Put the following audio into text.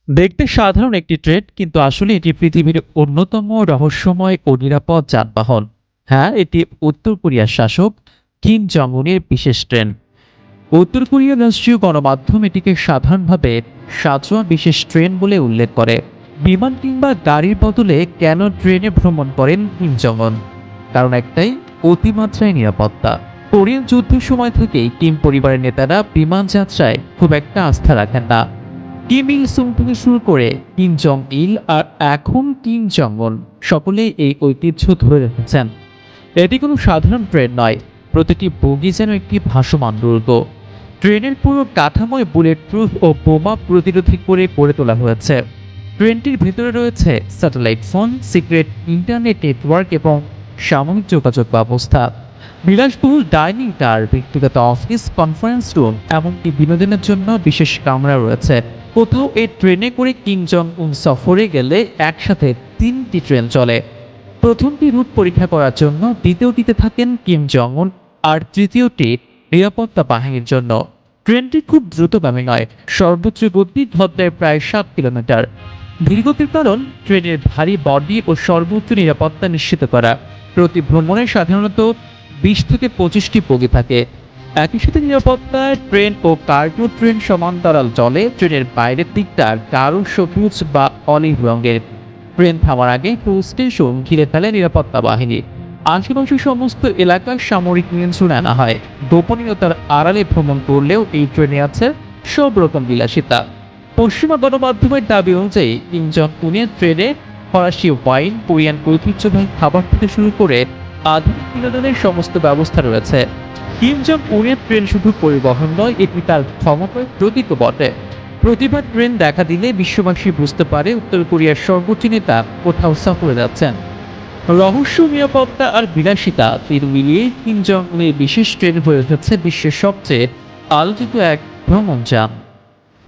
দেখতে সাধারণ একটি ট্রেন, কিন্তু আসলে এটি পৃথিবীর অন্যতম রহস্যময় ও নিরাপদ যানবাহন। হ্যাঁ, এটি উত্তর কোরিয়ার শাসক কিম জং উনের বিশেষ ট্রেন। উত্তর কোরিয়ার রাষ্ট্রীয় গণমাধ্যম এটিকে সাধারণভাবে সাঁচোয়া বিশেষ ট্রেন বলে উল্লেখ করে। বিমান কিংবা গাড়ির বদলে কেন ট্রেনে ভ্রমণ করেন কিম জং উন? কারণ একটাই, অতিমাত্রায় নিরাপত্তা। কোরিয়ান যুদ্ধের সময় থেকেই কিম পরিবারের নেতারা বিমান যাত্রায় খুব একটা আস্থা রাখেন না। কিম ইল সুং থেকে শুরু করে কিম জং ইল আর এখন কিম জং উন সকলেই এই ঐতিহ্য ধরে রেখেছেন। এটি কোনো সাধারণ ট্রেন নয়, প্রতিটি বগি যেন একটি ভাসমান দুর্গ। ট্রেনের পুরো কাঠামোয় বুলেট প্রুফ ও বোমা প্রতিরোধী করে গড়ে তোলা হয়েছে। ট্রেনটির ভেতরে রয়েছে satellite phone, secret internet network এবং সামরিক যোগাযোগ ব্যবস্থা। বিলাসবহুল ডাইনিং কার, ব্যক্তিগত অফিস, কনফারেন্স রুম, এমনকি বিনোদনের জন্য বিশেষ কামরা রয়েছে। কোথাও এই ট্রেনে করে কিম জং উন সফরে গেলে একসাথে 3টি ট্রেন চলে। প্রথমটি রুট পরীক্ষা করার জন্য, দ্বিতীয়টিতে থাকেন কিম জং উন, আর তৃতীয়টি নিরাপত্তা বাহিনীর জন্য। ট্রেনটি খুব দ্রুতগামী নয়, সর্বোচ্চ গতি ঘন্টায় প্রায় 7 কিলোমিটার। ধীরগতির কারণ ট্রেনের ভারী বডি ও সর্বোচ্চ নিরাপত্তা নিশ্চিত করা। প্রতি ভ্রমণে সাধারণত 20 থেকে 25টি বগি থাকে। একই সাথে নিরাপত্তায় ট্রেন ও কার্গো ট্রেন সমান্তরাল চলে। ট্রেনের বাইরের দিকটা গাঢ় সবুজ বা অলিভ রঙের। ট্রেন থামার আগে পুরো স্টেশন ঘিরে ফেলে নিরাপত্তা বাহিনী। আশেপাশের সমস্ত এলাকার সামরিক নিয়ন্ত্রণ আনা হয়। গোপনীয়তার আড়ালে ভ্রমণ করলেও এই ট্রেনে আছে সব রকম বিলাসিতা। পশ্চিমা গণমাধ্যমের দাবি অনুযায়ী কিম জং উনের ট্রেনে ফরাসি ওয়াইন, কোরিয়ান ঐতিহ্যবাহী খাবার থেকে শুরু করে আধুনিক বিনোদনের সমস্ত ব্যবস্থা রয়েছে। কিম জং উনের ট্রেন শুধু পরিবহন নয়, এটি তার ক্ষমতার প্রতীকও বটে। প্রতিবার ট্রেন দেখা দিলে বিশ্ববাসী বুঝতে পারে উত্তর কোরিয়ার সর্বোচ্চ নেতা কোথাও সফরে যাচ্ছেন। রহস্য, নিরাপত্তা আর বিলাসিতা তিন মিলিয়ে কিম জং উনের বিশেষ ট্রেন হয়ে উঠেছে বিশ্বের সবচেয়ে আলোচিত এক ভ্রমণ যান।